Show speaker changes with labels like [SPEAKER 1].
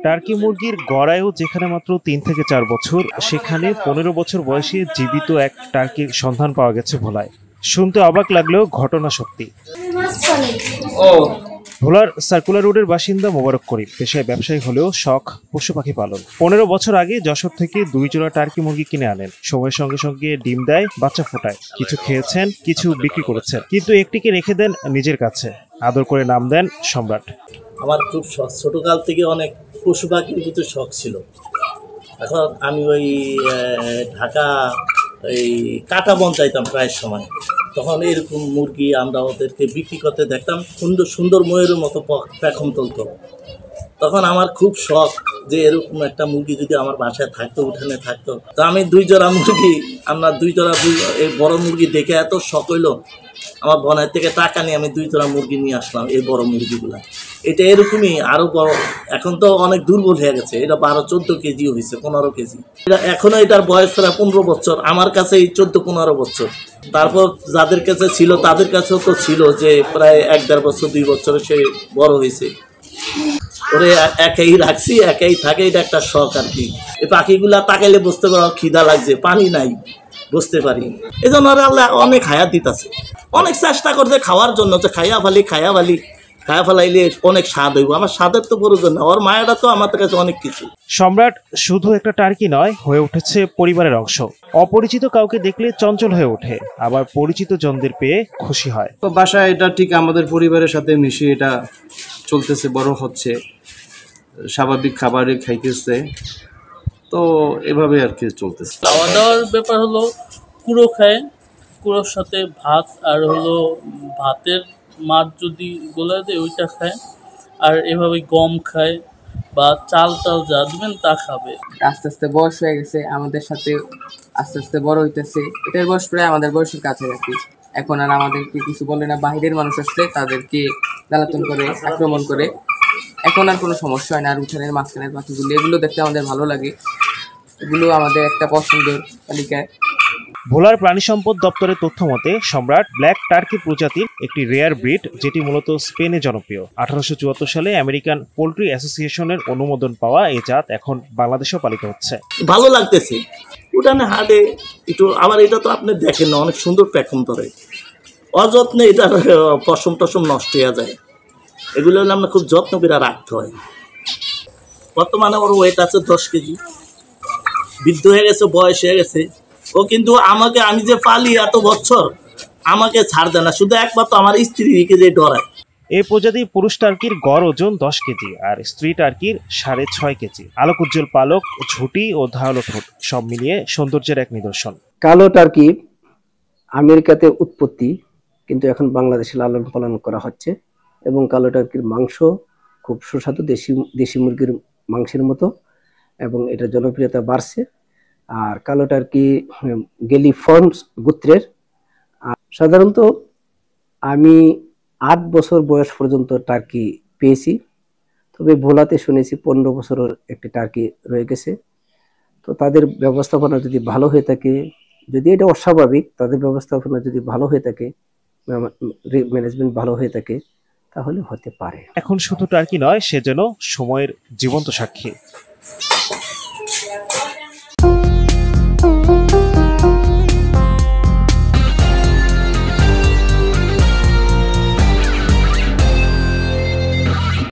[SPEAKER 1] Turkey মুরগির গড় আয়ু যেখানে মাত্র ৩ থেকে ৪ বছর, সেখানে ১৫ বছর বয়সে জীবিত এক টার্কির সন্ধান পাওয়া গেছে ভোলায়। শুনতে অবাক লাগলেও ঘটনা সত্যি। ভোলার সার্কুলার রোডের বাসিন্দা মোবারক করিম পেশায় ব্যবসায়ী হলেও শখ পশু পাখি পালন। ১৫ বছর আগে যশোর থেকে ২ জোড়া টার্কি মুরগি কিনে আনেন। সময়ের সঙ্গে সঙ্গে ডিম দেয়, বাচ্চা ফোটায়। কিছু খেয়েছেন, কিছু বিক্রি করেছেন, কিন্তু একটিকে রেখে দেন নিজের কাছে। আদর করে নাম দেন সম্রাট।
[SPEAKER 2] আমার খুব শখ, ছোটকাল থেকে অনেক পশু পাখির কিছু শখ ছিল। এখন আমি ওই ঢাকা এই কাটা বন চাইতাম প্রায় সময়, তখন এরকম মুরগি আমরা ওদেরকে বিক্রি করতে দেখতাম, সুন্দর সুন্দর ময়ূরের মতো পেখম তুলতো। তখন আমার খুব শখ যে এরকম একটা মুরগি যদি আমার বাসায় থাকতো, উঠানে থাকতো। তো আমি ২ জোড়া মুরগি, আমরা ২ জোড়া এই বড় মুরগি দেখে এত শখ হইলো, আমার বোনের থেকে টাকা নিয়ে আমি 2 জোড়া মুরগি নিয়ে আসলাম। এই বড় মুরগিগুলা এটা এরকমই আরো বড়, এখন তো অনেক দুর্বল হয়ে গেছে। এটা ১২-১৪ কেজি হয়েছে, ১৫ কেজি। এটা এখনো, এটার বয়স প্রায় ১৫ বছর, আমার কাছে এই ১৪-১৫ বছর। তারপর যাদের কাছে ছিল তাদের কাছেও তো ছিল যে প্রায় ১-১.৫ বছর ২ বছরে সে বড় হয়েছে। ওরে একাই রাখছি, একাই থাকে, এটা একটা শখ আর কি। এই পাখিগুলা তাকাইলে বুঝতে পারো খিদা লাগছে, পানি নাই, বুঝতে পারি। এই জন্য আল্লাহ অনেক হায়াত দিতেছে, অনেক চেষ্টা করছে খাওয়ার জন্য, যে খাইয়া ফেলাইলে অনেক স্বাদ হইব। আমার স্বাদের তো প্রয়োজন না, ওর মায়াটা তো আমার কাছে অনেক কিছু।
[SPEAKER 1] সম্রাট শুধু একটা টার্কি নয়, হয়ে উঠেছে পরিবারের অংশ। অপরিচিত কাউকে দেখলে চঞ্চল হয়ে ওঠে, আবার পরিচিত জনদের পেয়ে খুশি হয়।
[SPEAKER 3] তো বাসায় এটা ঠিক আমাদের পরিবারের সাথে মিশিয়ে এটা চলতেছে, বড় হচ্ছে, স্বাভাবিক খাবারই খাইতেছে, তো এভাবে আর কি চলতেছে।
[SPEAKER 4] খাওয়া দাওয়ার ব্যাপার হলো কুড়ো খায়, কুড়োর সাথে ভাত, আর হলো ভাতের মাছ যদি গোলা দেয় ওইটা খায়, আর এভাবে গম খায় বা চাল যা দেবেন তা খাবে।
[SPEAKER 5] আস্তে আস্তে বয়স হয়ে গেছে, আমাদের সাথে আস্তে আস্তে বড় হইতেছে। এটার বয়স প্রায় আমাদের বয়সের কাছাকাছি। এখন আর আমাদেরকে কিছু বলে না, বাইরের মানুষ আসলে তাদেরকে জ্বালাতন করে, আক্রমণ করে। এখন আর কোনো সমস্যা হয় না। আর উঠানের মাঝখানের পাখিগুলো, এগুলো দেখতে আমাদের ভালো লাগে, এগুলো আমাদের একটা পছন্দের তালিকায়।
[SPEAKER 1] ভোলার প্রাণী সম্পদ দপ্তরের তথ্য মতে, সম্রাট ব্ল্যাক টার্কি প্রজাতির একটি রেয়ার ব্রিড, যেটি মূলত স্পেনে জনপ্রিয়। 1874 সালে আমেরিকান পোল্ট্রি অ্যাসোসিয়েশনের অনুমোদন পাওয়া এই জাত এখন বাংলাদেশেও পালিত হচ্ছে।
[SPEAKER 2] ভালো লাগতেছে উঠানে হাটে একটু। আবার এটা তো আপনি দেখেন না, অনেক সুন্দর পেখম ধরে, অযত্নে এটার পশম টসম নষ্ট হয়ে যায়। এগুলো হলে আমরা খুব যত্ন করে রাখতে হয়। বর্তমানে ওর ওয়েট আছে 10 কেজি, বৃদ্ধ হয়ে গেছে, বয়স হয়ে গেছে। ও কিন্তু আমাকে, আমি যে পালি এত বছর, আমাকে ছাড় দেয় না, শুধু একমাত্র আমার স্ত্রীকে যে ডরায়।
[SPEAKER 1] এই প্রজাতির পুরুষ টার্কির গড় ওজন 10 কেজি আর স্ত্রী টার্কির 6.5 কেজি। আলোক উজ্জ্বল পালক, ঝুঁটি ও ধারালো ঠোঁট, সব মিলিয়ে সৌন্দর্যের এক নিদর্শন।
[SPEAKER 6] কালো টার্কি আমেরিকাতে উৎপত্তি, কিন্তু এখন বাংলাদেশে লালন পালন করা হচ্ছে। এবং কালো টার্কির মাংস খুব সুস্বাদু, দেশি মুরগির মাংসের মতো, এবং এটা জনপ্রিয়তা বাড়ছে। আর কালো টার্কি গেলিফর্মস গোত্রের। সাধারণত আমি 8 বছর বয়স পর্যন্ত টার্কি পেয়েছি, তবে ভোলাতে শুনেছি 15 বছরের একটি টার্কি রয়ে গেছে। তো তাদের ব্যবস্থাপনা যদি ভালো হয়ে থাকে, যদি এটা অস্বাভাবিক, তাদের ব্যবস্থাপনা যদি ভালো হয়ে থাকে, ম্যানেজমেন্ট ভালো হয়ে থাকে, তাহলে হতে পারে।
[SPEAKER 1] এখন শুধু টার্কি নয়, সে যেন সময়ের জীবন্ত সাক্ষী।